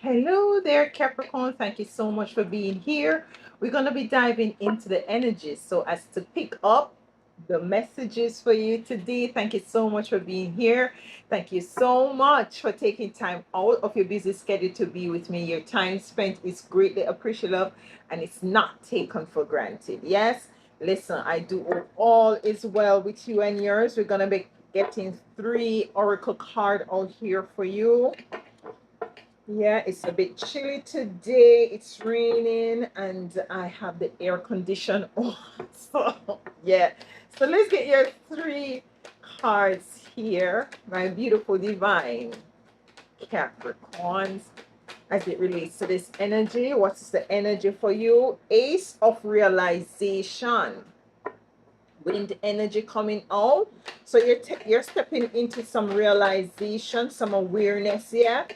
Hello there, Capricorn. Thank you so much for being here. We're going to be diving into the energies so as to pick up the messages for you today. Thank you so much for being here. Thank you so much for taking time out of your busy schedule to be with me. Your time spent is greatly appreciative and it's not taken for granted. Yes, listen, I do hope all is well with you and yours. We're going to be getting three oracle card out here for you. Yeah, it's a bit chilly today. It's raining and I have the air condition on. So, yeah. So let's get your three cards here. My beautiful divine Capricorns as it relates to this energy. What is the energy for you? Ace of realization. Wind energy coming out. So you're stepping into some realization, some awareness, yeah.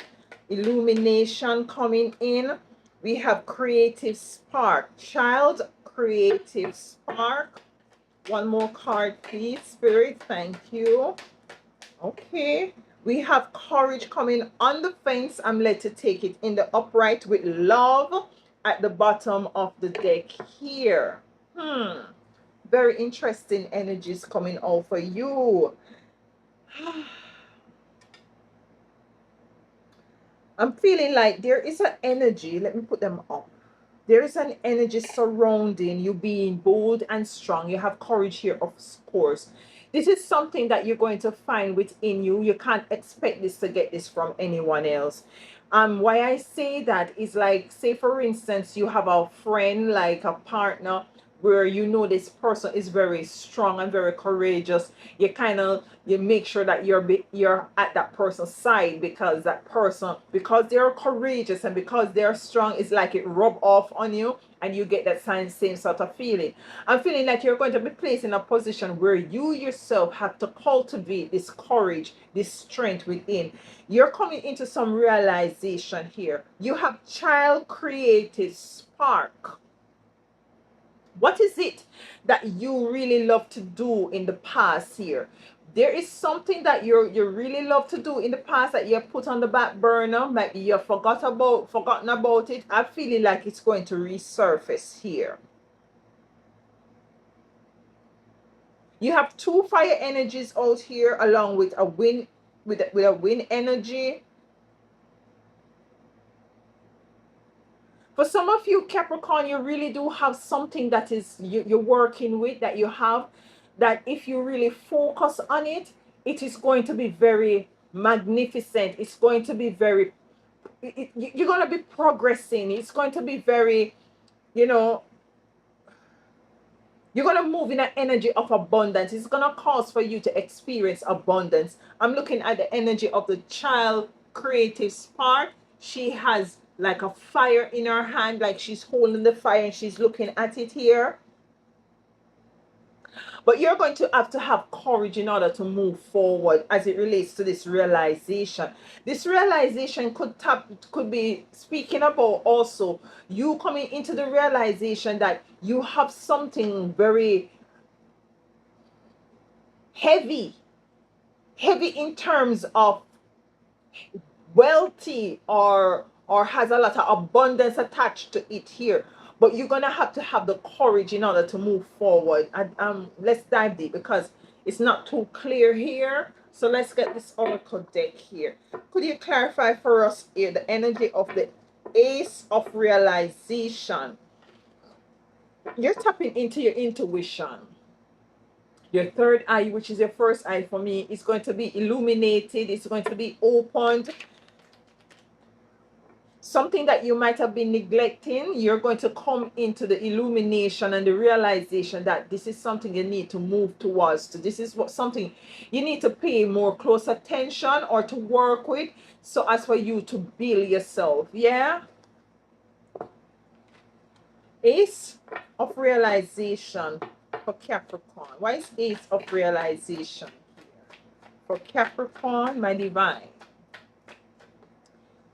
Illumination coming in. We have creative spark. Child creative spark. One more card, please, Spirit. Thank you. Okay. We have courage coming on the fence. I'm led to take it in the upright with love at the bottom of the deck here. Very interesting energies coming out for you. I'm feeling like there is an energy. Let me put them up. There is an energy surrounding you being bold and strong. You have courage here, of course. This is something that you're going to find within you. You can't expect this to get this from anyone else. Why I say that is like, say for instance, you have a friend, like a partner, where you know this person is very strong and very courageous. You make sure that you're at that person's side, because that person, because they're courageous and because they're strong, it's like it rub off on you and you get that same sort of feeling. I'm feeling like you're going to be placed in a position where you yourself have to cultivate this courage, this strength within. You're coming into some realization here. You have child creative spark. What is it that you really love to do in the past here? There is something that you really love to do in the past that you put on the back burner, maybe you forgotten about it. I'm feeling like it's going to resurface here. You have two fire energies out here along with a wind, with a wind energy. For some of you, Capricorn, you really do have something that is you're working with, that you have, that if you really focus on it, it is going to be very magnificent. It's going to be very, you're going to be progressing. It's going to be very, you know, you're going to move in an energy of abundance. It's going to cause for you to experience abundance. I'm looking at the energy of the child creative spark. She has like a fire in her hand, like she's holding the fire and she's looking at it here. But you're going to have courage in order to move forward as it relates to this realization. This realization could be speaking about also you coming into the realization that you have something very heavy, heavy in terms of wealthy, or has a lot of abundance attached to it here, but you're gonna have to have the courage in order to move forward. And let's dive deep because it's not too clear here. So let's get this oracle deck here. Could you clarify for us here the energy of the ace of realization? You're tapping into your intuition. Your third eye, which is your first eye for me, is going to be illuminated. It's going to be opened. Something that you might have been neglecting, you're going to come into the illumination and the realization that this is something you need to move towards. This is something you need to pay more close attention or to work with, so as for you to build yourself. Yeah. Ace of realization for Capricorn. Why is ace of realization here for Capricorn, my divine?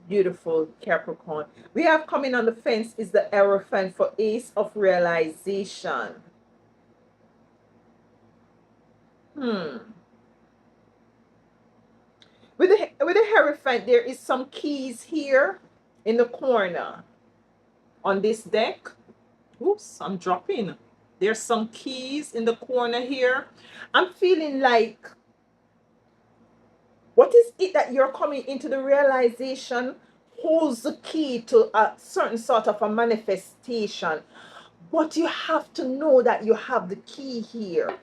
Beautiful Capricorn. We have coming on the fence is the Hierophant for ace of realization. With the Hierophant, there is some keys here. in the corner on this deck. Oops, I'm dropping. There's some keys in the corner here. I'm feeling like, what is it that you're coming into the realization holds the key to a certain sort of a manifestation? But you have to know that you have the key here.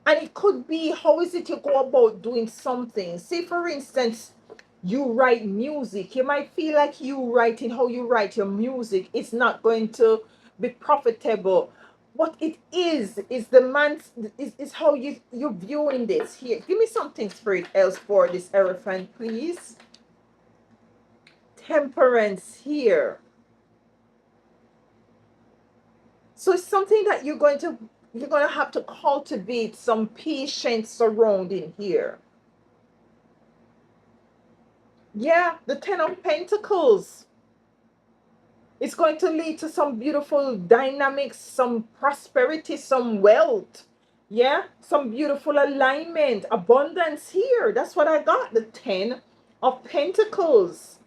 And it could be, how is it you go about doing something? Say, for instance, you write music. You might feel like you writing, how you write your music, it's not going to be profitable. What it is the man's, is how you're viewing this here. Give me something, Spirit, else for this elephant, please. Temperance here. So it's something that you're going to have to cultivate some patience surrounding here. Yeah, the Ten of Pentacles. It's going to lead to some beautiful dynamics, some prosperity, some wealth. Yeah, some beautiful alignment, abundance here. That's what I got, the Ten of Pentacles.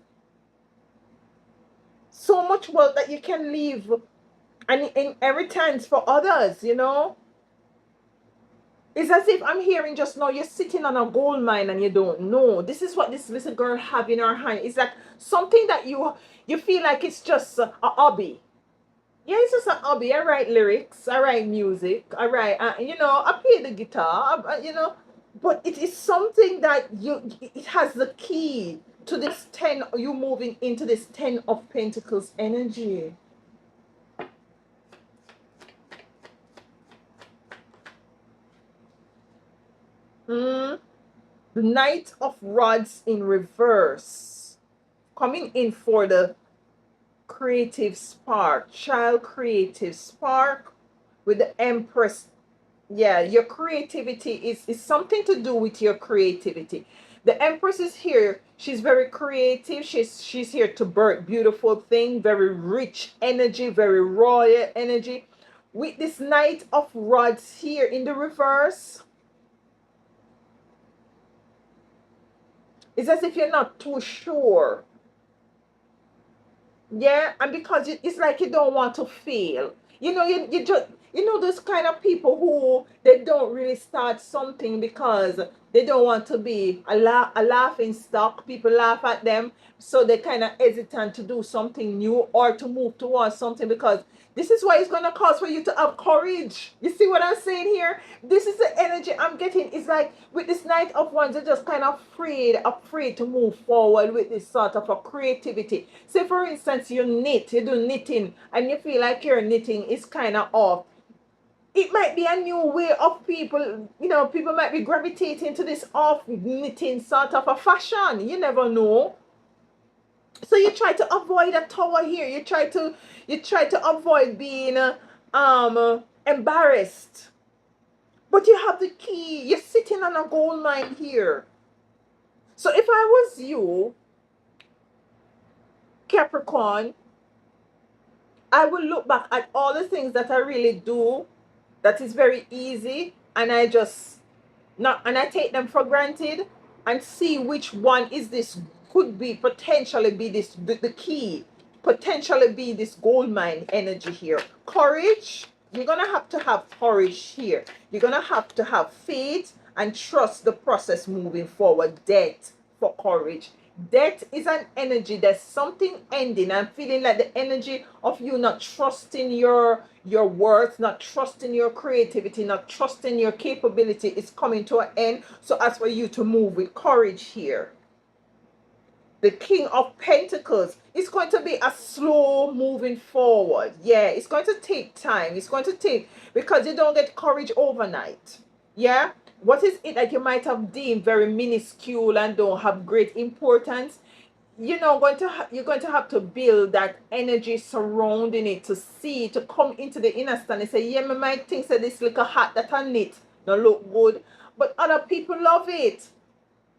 So much wealth that you can leave an inheritance for others, you know. It's as if I'm hearing just now you're sitting on a gold mine and you don't know. This is what this little girl have in her hand. It's like something that you feel like it's just a hobby. Yeah, it's just a hobby. I write lyrics, I write music, I write, I play the guitar, but it is something that it has the key to this 10, you moving into this 10 of Pentacles energy. Mm. The Knight of Rods in reverse. Coming in for the creative spark, child creative spark with the Empress. Yeah, your creativity is something to do with your creativity. The Empress is here. She's very creative. She's here to birth beautiful thing, very rich energy, very royal energy. With this Knight of Rods here in the reverse, it's as if you're not too sure. Yeah, and because it's like you don't want to fail. You just, those kind of people who they don't really start something because they don't want to be a laughing stock. People laugh at them, so they kind of hesitant to do something new or to move towards something, because this is why it's going to cause for you to have courage. You see what I'm saying here? This is the energy I'm getting. It's like with this Knight of Wands, you're just kind of afraid to move forward with this sort of a creativity. Say, for instance, you do knitting, and you feel like your knitting is kind of off. It might be a new way of people, people might be gravitating to this off knitting sort of a fashion. You never know. So you try to avoid a tower here. You try to avoid being embarrassed. But you have the key. You're sitting on a gold mine here. So if I was you, Capricorn, I will look back at all the things that I really do that is very easy, and I take them for granted, and see which one is this, could be potentially be this, the key, potentially be this gold mine energy here. Courage. You're gonna have to have courage here. You're gonna have to have faith and trust the process moving forward. Death for courage. Death is an energy. There's something ending. I'm feeling like the energy of you not trusting your worth, not trusting your creativity, not trusting your capability is coming to an end. So as for you to move with courage here. The King of Pentacles, it's going to be a slow moving forward. Yeah, it's going to take time. It's going to take, because you don't get courage overnight. Yeah, what is it that you might have deemed very minuscule and don't have great importance? You're going to have to build that energy surrounding it to see, to come into the inner stand and say, yeah, me might think that this little hat that I knit don't look good, but other people love it.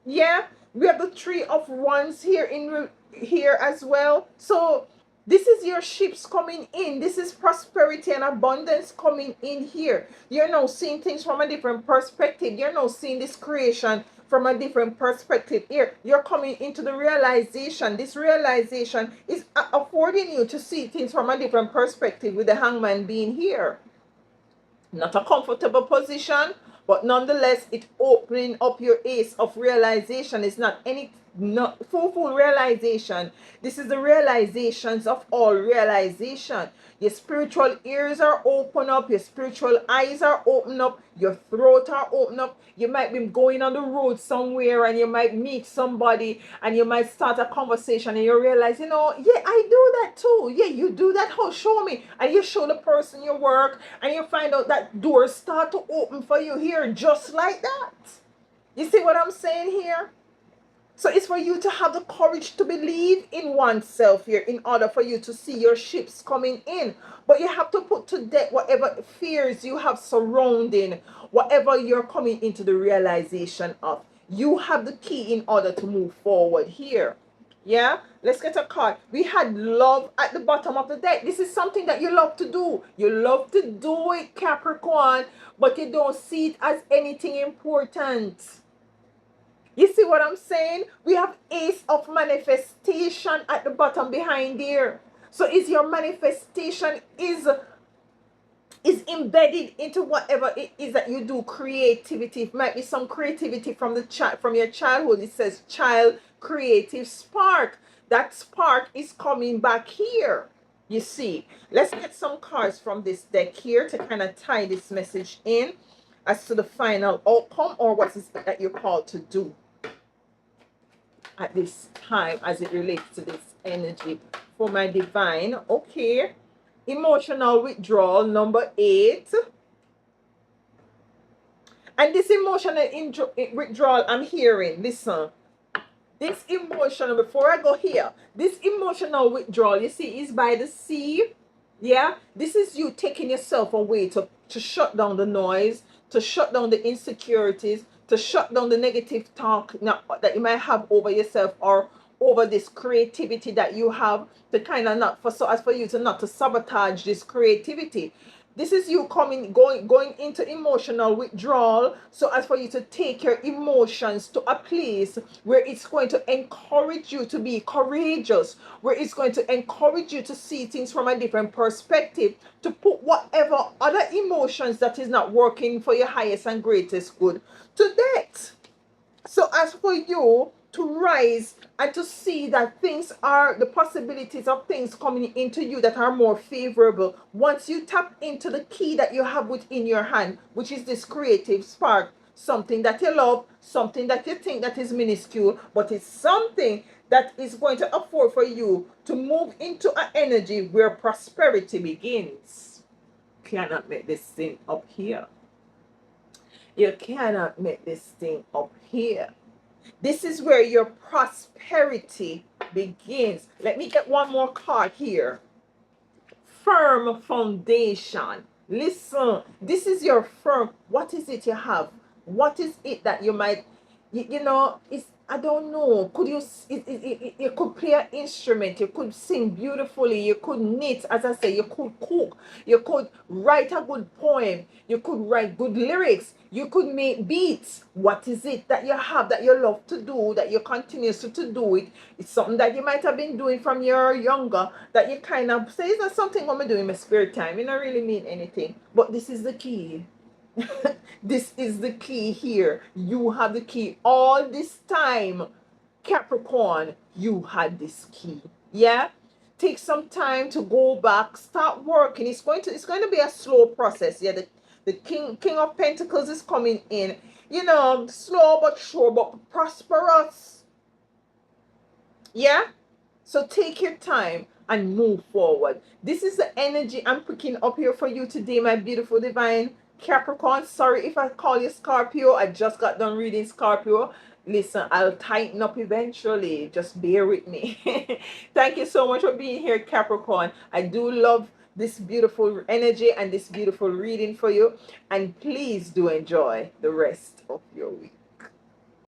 Yeah, we have the Three of Wands here here as well. So this is your ships coming in. This is prosperity and abundance coming in here. You're now seeing things from a different perspective. You're now seeing this creation from a different perspective here. You're coming into the realization. This realization is affording you to see things from a different perspective, with the Hangman being here. Not a comfortable position, but nonetheless, it opening up your ace of realization. It's not any not full realization. This is the realizations of all realization. Your spiritual ears are open up, your spiritual eyes are open up, your throat are open up. You might be going on the road somewhere and you might meet somebody and you might start a conversation and you realize, yeah, I do that too. Yeah, you do that. How? Show me. And you show the person your work and you find out that doors start to open for you here just like that. You see what I'm saying here? So it's for you to have the courage to believe in oneself here in order for you to see your ships coming in. But you have to put to death whatever fears you have surrounding, whatever you're coming into the realization of. You have the key in order to move forward here. Yeah, let's get a card. We had love at the bottom of the deck. This is something that you love to do. You love to do it, Capricorn, but you don't see it as anything important. You see what I'm saying? We have Ace of Manifestation at the bottom behind here. So is your manifestation is embedded into whatever it is that you do. Creativity. It might be some creativity from from your childhood. It says child creative spark. That spark is coming back here. You see. Let's get some cards from this deck here to kind of tie this message in as to the final outcome, or what is it that you're called to do at this time as it relates to this energy for my divine. Okay, emotional withdrawal, number 8. And this emotional withdrawal I'm hearing, listen, this emotional, before I go here, this emotional withdrawal, you see, is by the sea. Yeah, this is you taking yourself away to shut down the noise, to shut down the insecurities, to shut down the negative talk that you might have over yourself or over this creativity that you have, to kind of not for, so as for you to not to sabotage this creativity. This is you going into emotional withdrawal, so as for you to take your emotions to a place where it's going to encourage you to be courageous, where it's going to encourage you to see things from a different perspective, to put whatever other emotions that is not working for your highest and greatest good to death. So as for you to rise and to see that things are, the possibilities of things coming into you that are more favorable, once you tap into the key that you have within your hand, which is this creative spark, something that you love, something that you think that is minuscule, but it's something that is going to afford for you to move into an energy where prosperity begins. Cannot make this thing up here. You cannot make this thing up here. This is where your prosperity begins. Let me get one more card here. Firm foundation. Listen, this is your firm. What is it you have? What is it that you might, it's, I don't know. Could you, you could play an instrument, you could sing beautifully, you could knit, as I say, you could cook, you could write a good poem, you could write good lyrics, you could make beats. What is it that you have that you love to do, that you continue to do it? It's something that you might have been doing from your younger, that you kind of say, it's not something I'm doing in my spare time. It don't really mean anything. But this is the key. This is the key here. You have the key. All this time, Capricorn, you had this key. Yeah? Take some time to go back, start working. It's going to be a slow process. Yeah, the King of Pentacles is coming in. Slow but sure, but prosperous. Yeah? So take your time and move forward. This is the energy I'm picking up here for you today, my beautiful divine Capricorn. Sorry if I call you Scorpio. I just got done reading Scorpio. Listen, I'll tighten up eventually. Just bear with me. Thank you so much for being here, Capricorn. I do love this beautiful energy and this beautiful reading for you. And please do enjoy the rest of your week.